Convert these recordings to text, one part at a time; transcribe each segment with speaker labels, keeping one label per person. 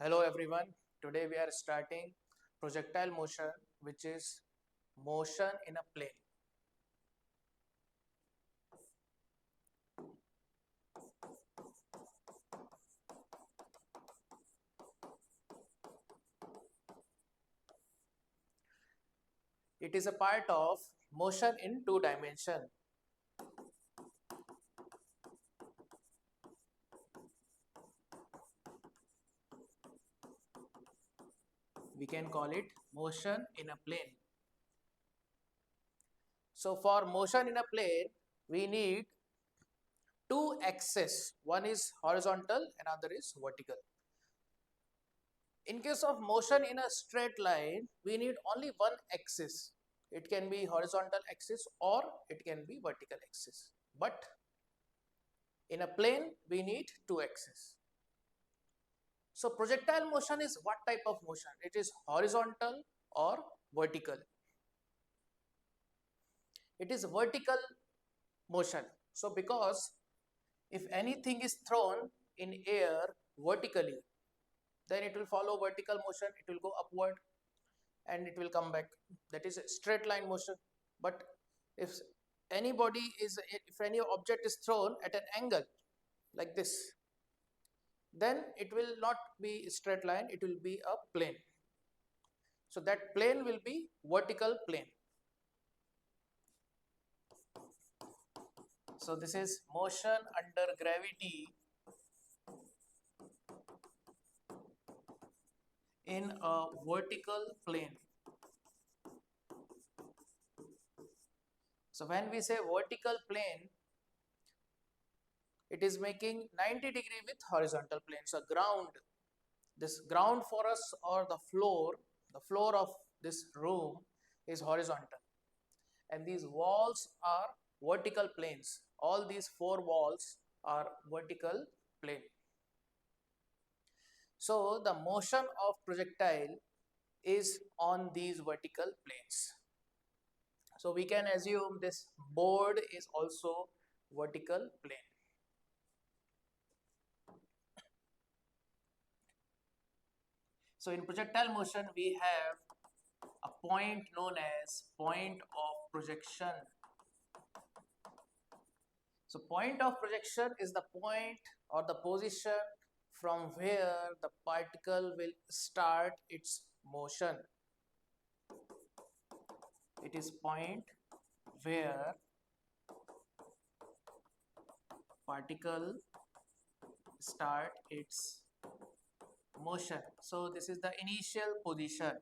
Speaker 1: Hello everyone. Today we are starting projectile motion, which is motion in a plane. It is a part of motion in two dimension. We can call it motion in a plane. So for motion in a plane, we need two axes. One is horizontal, another is vertical. In case of motion in a straight line, we need only one axis. It can be horizontal axis or it can be vertical axis. But in a plane, we need two axes. So projectile motion is what type of motion? It is horizontal or vertical. It is vertical motion. So because if anything is thrown in air vertically, then it will follow vertical motion, it will go upward and it will come back. That is a straight line motion. But if if any object is thrown at an angle like this, then it will not be straight line, it will be a plane. So that plane will be vertical plane. So this is motion under gravity in a vertical plane. So when we say vertical plane, it is making 90-degree with horizontal plane. So this ground for us or the floor of this room is horizontal. And these walls are vertical planes. All these four walls are vertical plane. So the motion of projectile is on these vertical planes. So we can assume this board is also vertical plane. So in projectile motion, we have a point known as point of projection. So point of projection is the point or the position from where the particle will start its motion. It is point where particle start its motion. So this is the initial position.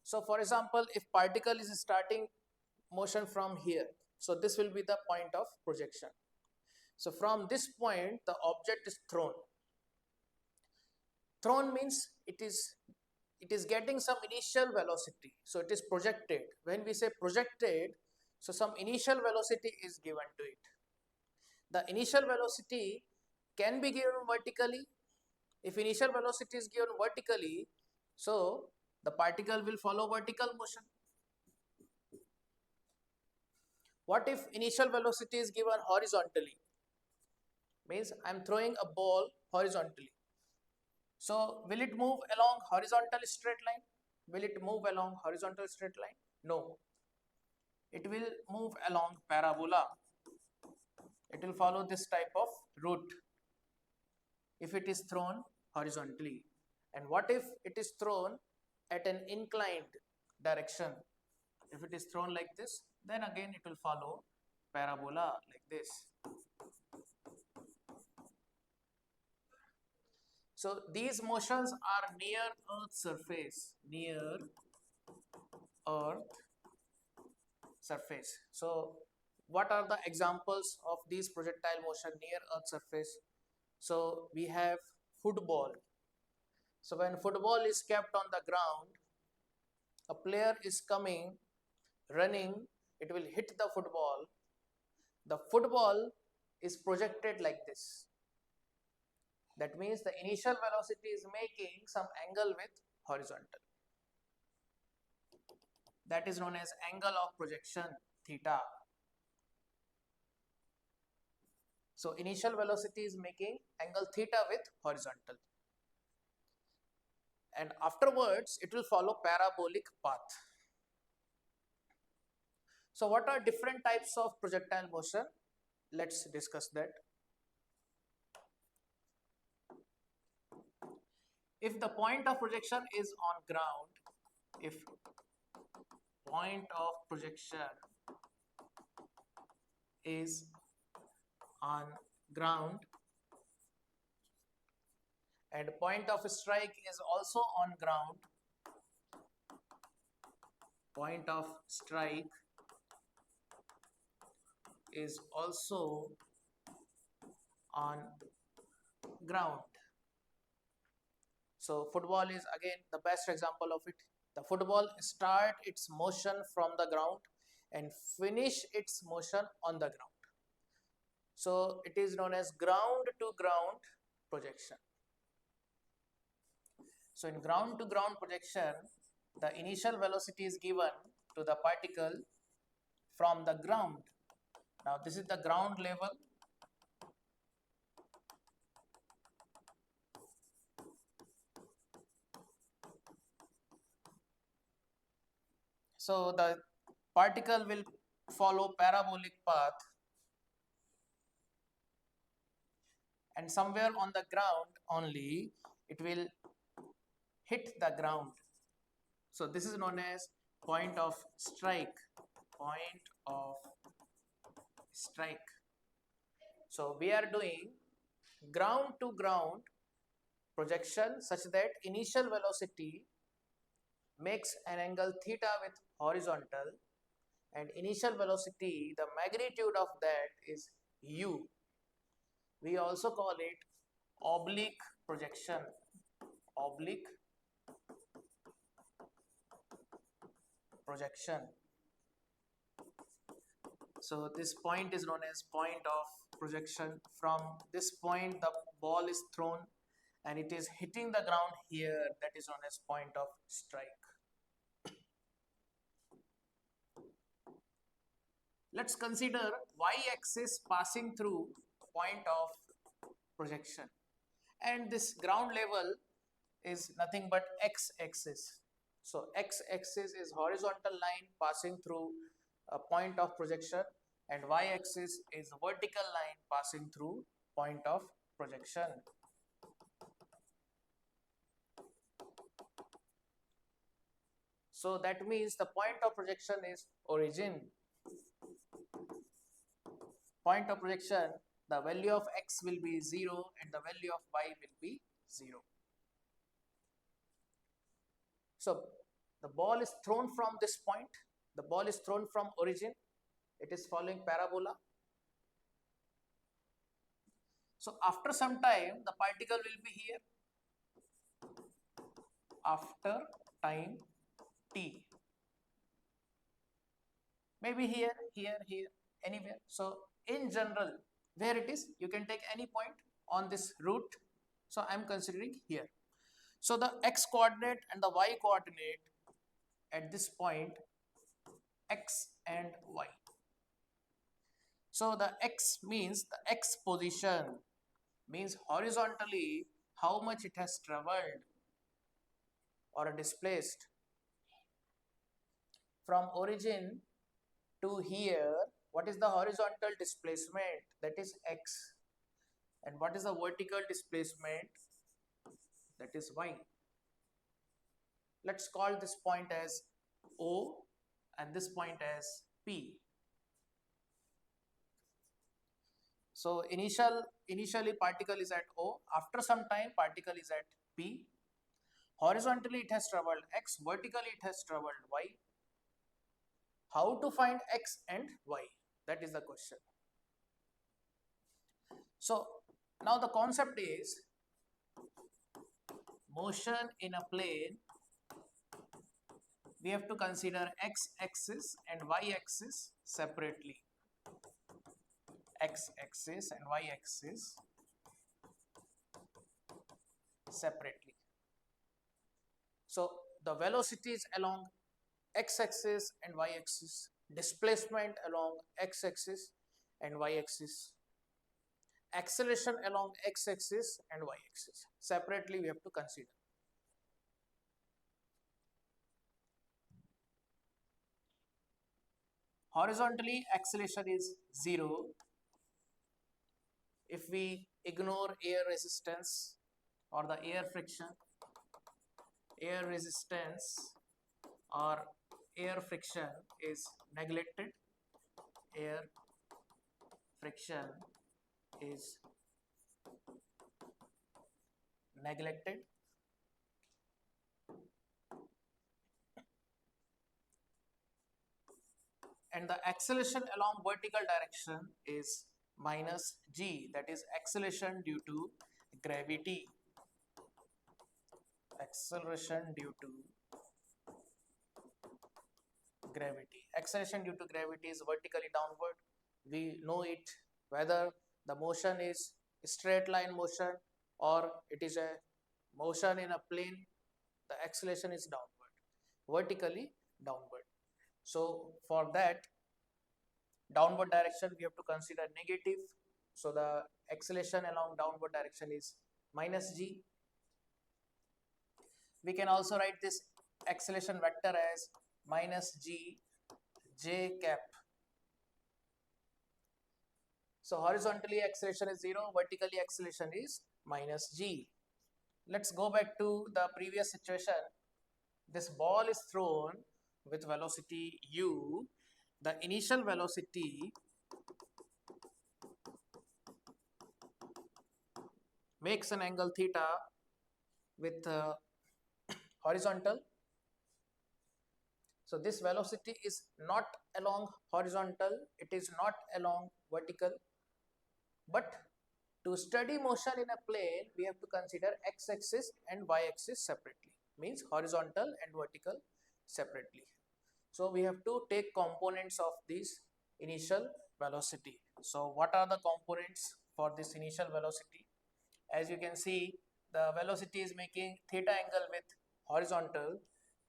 Speaker 1: So for example, if particle is starting motion from here, so this will be the point of projection. So from this point, the object is thrown. Thrown means it is getting some initial velocity. So it is projected. When we say projected, so some initial velocity is given to it. The initial velocity can be given vertically. If initial velocity is given vertically, so the particle will follow vertical motion. What if initial velocity is given horizontally? Means I am throwing a ball horizontally. So will it move along horizontal straight line? Will it move along horizontal straight line? No. It will move along parabola. It will follow this type of route if it is thrown horizontally. And what if it is thrown at an inclined direction? If it is thrown like this, then again it will follow parabola like this. So these motions are near Earth's surface, near Earth surface. So what are the examples of these projectile motion near Earth surface? So we have football. So when football is kept on the ground, a player is coming, running, it will hit the football. The football is projected like this. That means the initial velocity is making some angle with horizontal. That is known as angle of projection, theta. So initial velocity is making angle theta with horizontal, and afterwards it will follow parabolic path. So what are different types of projectile motion? Let's discuss that. If the point of projection is on ground, if point of projection is on ground and point of strike is also on ground, point of strike is also on ground. So football is again the best example of it. The football start its motion from the ground and finish its motion on the ground. So it is known as ground to ground projection. So in ground to ground projection, the initial velocity is given to the particle from the ground. Now this is the ground level. So the particle will follow parabolic path, and somewhere on the ground only it will hit the ground. So this is known as point of strike. Point of strike. So we are doing ground to ground projection such that initial velocity makes an angle theta with horizontal, and initial velocity, the magnitude of that is u. We also call it oblique projection. Oblique projection. So this point is known as point of projection. From this point the ball is thrown and it is hitting the ground here, that is known as point of strike. Let's consider y-axis passing through point of projection, and this ground level is nothing but x-axis. So x-axis is horizontal line passing through a point of projection, and y-axis is vertical line passing through point of projection. So that means the point of projection is origin. Point of projection, the value of x will be 0 and the value of y will be 0. So the ball is thrown from this point, the ball is thrown from origin, it is following parabola. So after some time the particle will be here, after time t, maybe here, anywhere. So in general, where it is, you can take any point on this route. So I am considering here. So the x coordinate and the y coordinate at this point, x and y. So the x means the x position, means horizontally how much it has traveled or displaced from origin to here. What is the horizontal displacement? That is x. And what is the vertical displacement? That is y. Let's call this point as O and this point as P. So initially particle is at O, after some time particle is at P. Horizontally it has traveled x, vertically it has traveled y. How to find x and y? That is the question. So now the concept is motion in a plane. We have to consider x-axis and y-axis separately. X-axis and y-axis separately. So the velocities along x-axis and y-axis, displacement along x-axis and y-axis. acceleration along x-axis and y-axis. Separately we have to consider. Horizontally acceleration is 0 if we ignore air resistance or the air resistance or air friction is neglected. Air friction is neglected. And the acceleration along vertical direction is minus g, that is acceleration due to gravity. Acceleration due to gravity. Acceleration due to gravity is vertically downward. We know it whether the motion is straight line motion or it is a motion in a plane, the acceleration is downward, vertically downward. So for that downward direction we have to consider negative. So the acceleration along downward direction is minus g. We can also write this acceleration vector as minus g j cap. So horizontally acceleration is 0, vertically acceleration is minus g. Let's go back to the previous situation. This ball is thrown with velocity u. The initial velocity makes an angle theta with horizontal. So this velocity is not along horizontal, it is not along vertical, but to study motion in a plane we have to consider x-axis and y-axis separately, means horizontal and vertical separately. So we have to take components of this initial velocity. So what are the components for this initial velocity? As you can see, the velocity is making theta angle with horizontal.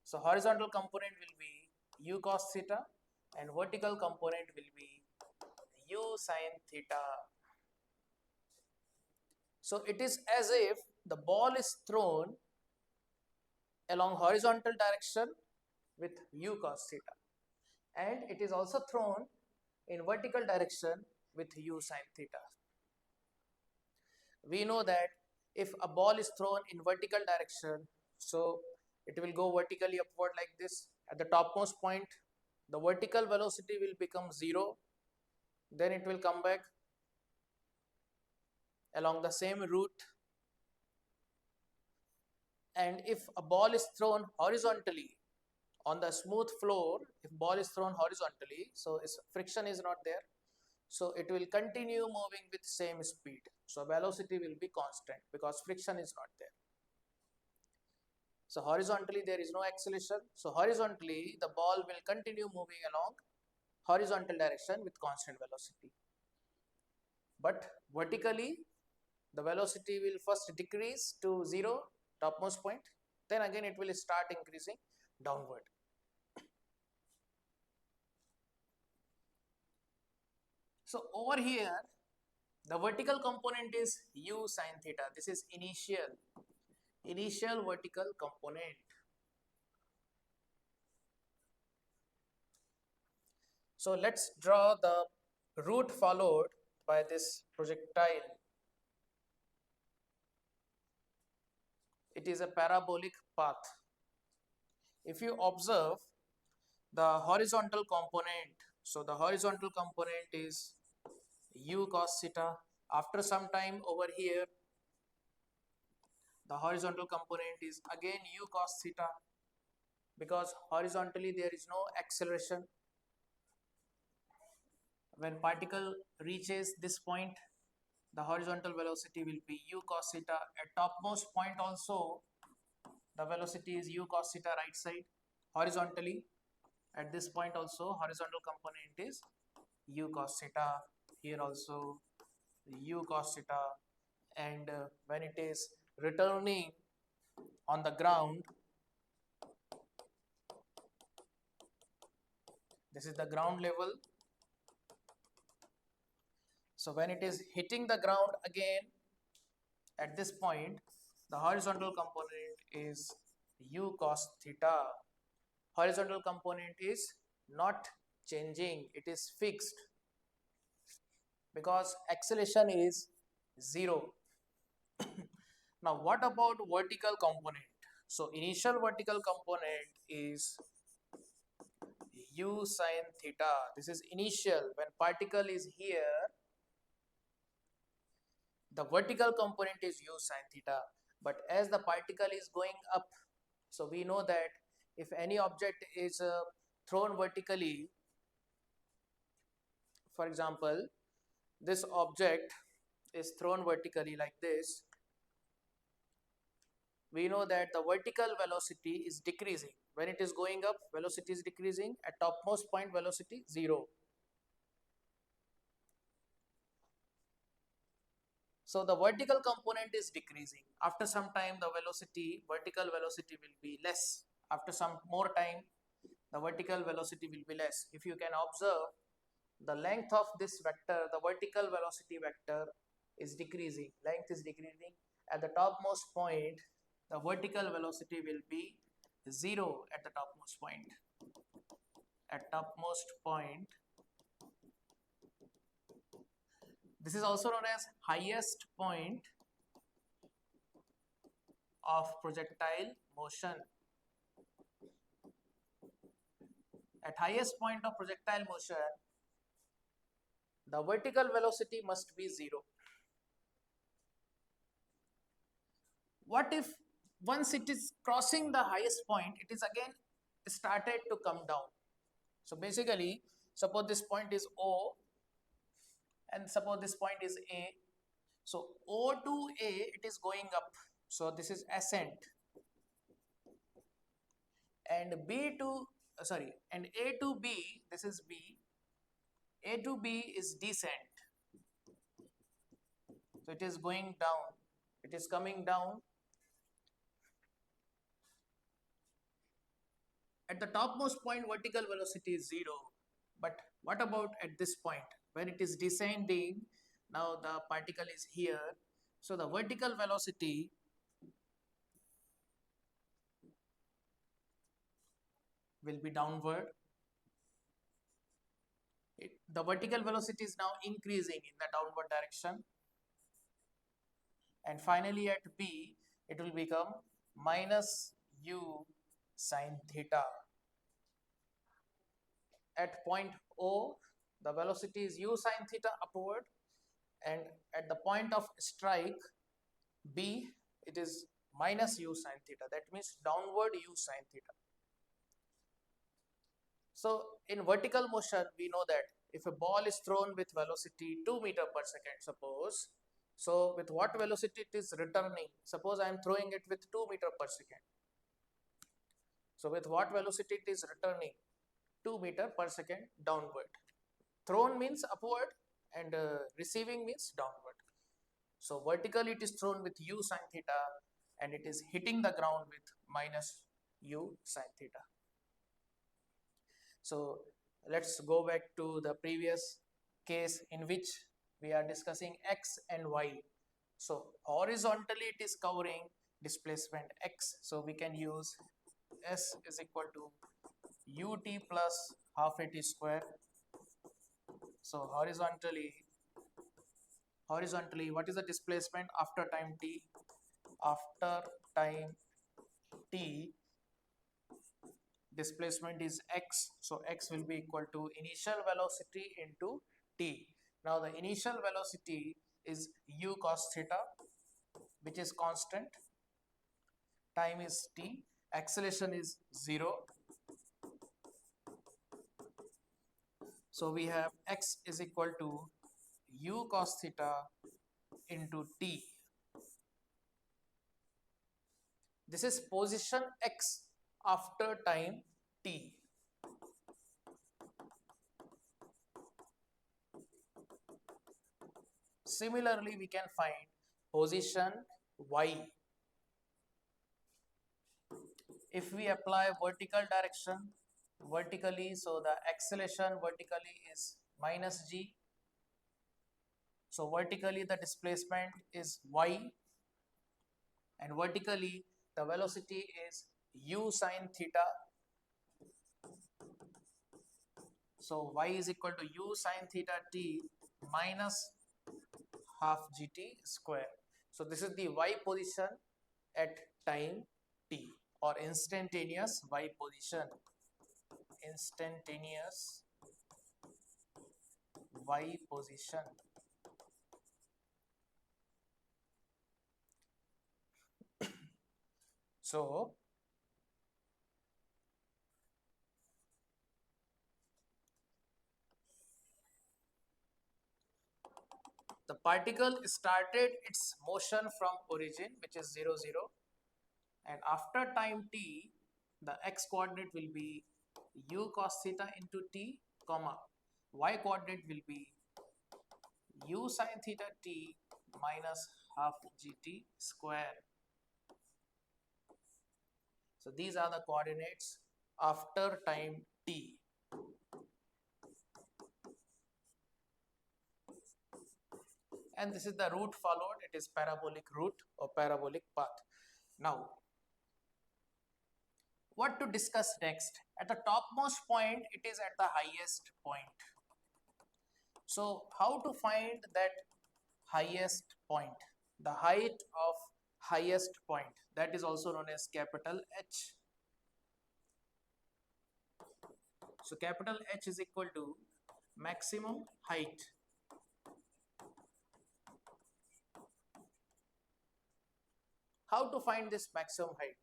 Speaker 1: So horizontal component will be u cos theta and vertical component will be u sin theta. So it is as if the ball is thrown along horizontal direction with u cos theta, and it is also thrown in vertical direction with u sin theta. We know that if a ball is thrown in vertical direction, so it will go vertically upward like this. At the topmost point, the vertical velocity will become 0, then it will come back along the same route. And if a ball is thrown horizontally on the smooth floor, if ball is thrown horizontally, so its friction is not there, so it will continue moving with same speed. So velocity will be constant because friction is not there. So horizontally there is no acceleration, so horizontally the ball will continue moving along horizontal direction with constant velocity. But vertically the velocity will first decrease to 0, topmost point, then again it will start increasing downward. So over here the vertical component is u sin theta. This is initial vertical component. So let's draw the route followed by this projectile. It is a parabolic path. If you observe the horizontal component, so the horizontal component is u cos theta. After some time over here, the horizontal component is again u cos theta, because horizontally there is no acceleration. When particle reaches this point, the horizontal velocity will be u cos theta. At topmost point also, the velocity is u cos theta right side. Horizontally, at this point also, horizontal component is u cos theta. Here also u cos theta. And when it is returning on the ground, this is the ground level. So when it is hitting the ground again at this point, the horizontal component is u cos theta. Horizontal component is not changing, it is fixed because acceleration is 0. Now what about vertical component? So initial vertical component is u sin theta. This is initial. When particle is here, the vertical component is u sin theta. But as the particle is going up, so we know that if any object is thrown vertically, for example, this object is thrown vertically like this, we know that the vertical velocity is decreasing. When it is going up, velocity is decreasing. At topmost point, velocity 0. So the vertical component is decreasing. After some time, the velocity, vertical velocity will be less. After some more time, the vertical velocity will be less. If you can observe, the length of this vector, the vertical velocity vector is decreasing. Length is decreasing. At the topmost point, the vertical velocity will be 0 at the topmost point. At topmost point, this is also known as highest point of projectile motion. At highest point of projectile motion, the vertical velocity must be 0. What if once it is crossing the highest point, it is again started to come down? So basically, suppose this point is O and suppose this point is A. So O to A, it is going up. So this is ascent. And and A to B, this is B. A to B is descent. So it is going down. It is coming down. At the topmost point, vertical velocity is 0. But what about at this point? When it is descending, now the particle is here. So the vertical velocity will be downward. The vertical velocity is now increasing in the downward direction. And finally at B, it will become minus u sin theta. At point O, the velocity is u sin theta upward, and at the point of strike B, it is minus u sin theta. That means downward u sin theta. So in vertical motion, we know that if a ball is thrown with velocity 2 meter per second, suppose, so with what velocity it is returning? Suppose I am throwing it with 2 meter per second. So with what velocity it is returning? 2 meter per second downward. Thrown means upward and receiving means downward. So vertically it is thrown with u sin theta and it is hitting the ground with minus u sin theta. So let's go back to the previous case in which we are discussing x and y. So horizontally it is covering displacement x. So we can use s is equal to ut plus half at square. So horizontally, what is the displacement after time t? After time t, displacement is x. So x will be equal to initial velocity into t. Now the initial velocity is u cos theta, which is constant. Time is t. Acceleration is 0. So we have x is equal to u cos theta into t. This is position x after time t. Similarly, we can find position y. If we apply vertical direction vertically, so the acceleration vertically is minus g. So vertically the displacement is y, and vertically the velocity is u sine theta. So y is equal to u sine theta t minus half gt square. So this is the y position at time t, or instantaneous y position. Instantaneous y position. So the particle started its motion from origin, which is 0 0, and after time t the x coordinate will be u cos theta into t, comma y coordinate will be u sin theta t minus half gt square. So these are the coordinates after time t. And this is the route followed. It is parabolic route or parabolic path. Now, what to discuss next? At the topmost point, it is at the highest point. So how to find that highest point? The height of highest point, that is also known as capital H. So capital H is equal to maximum height. How to find this maximum height?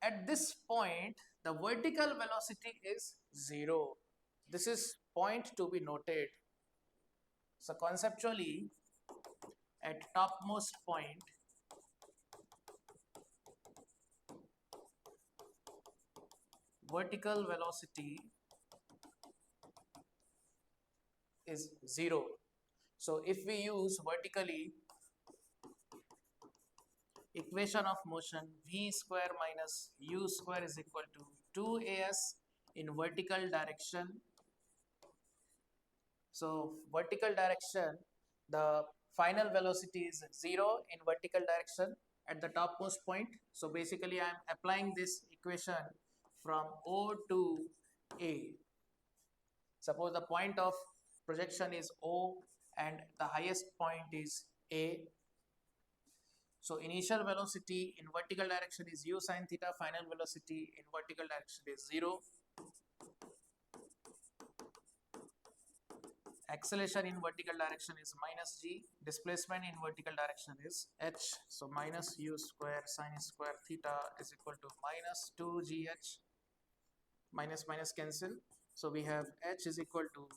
Speaker 1: At this point, the vertical velocity is 0. This is point to be noted. So conceptually, at topmost point, vertical velocity is 0. So if we use vertically equation of motion, v square minus u square is equal to 2as in vertical direction. So vertical direction, the final velocity is 0 in vertical direction at the topmost point. So basically I am applying this equation from O to A. Suppose the point of projection is O and the highest point is A. So initial velocity in vertical direction is u sine theta, final velocity in vertical direction is 0. Acceleration in vertical direction is minus g, displacement in vertical direction is h. So minus u square sine square theta is equal to minus 2gh, minus minus cancel. So we have h is equal to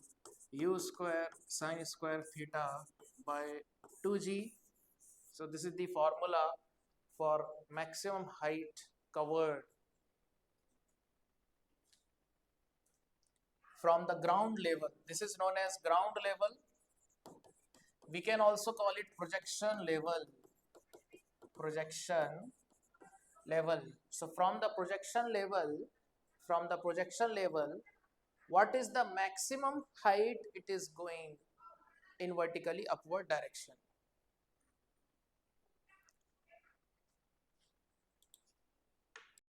Speaker 1: u square sine square theta by 2g. So this is the formula for maximum height covered from the ground level. This is known as ground level. We can also call it projection level. Projection level. So from the projection level, what is the maximum height it is going in vertically upward direction?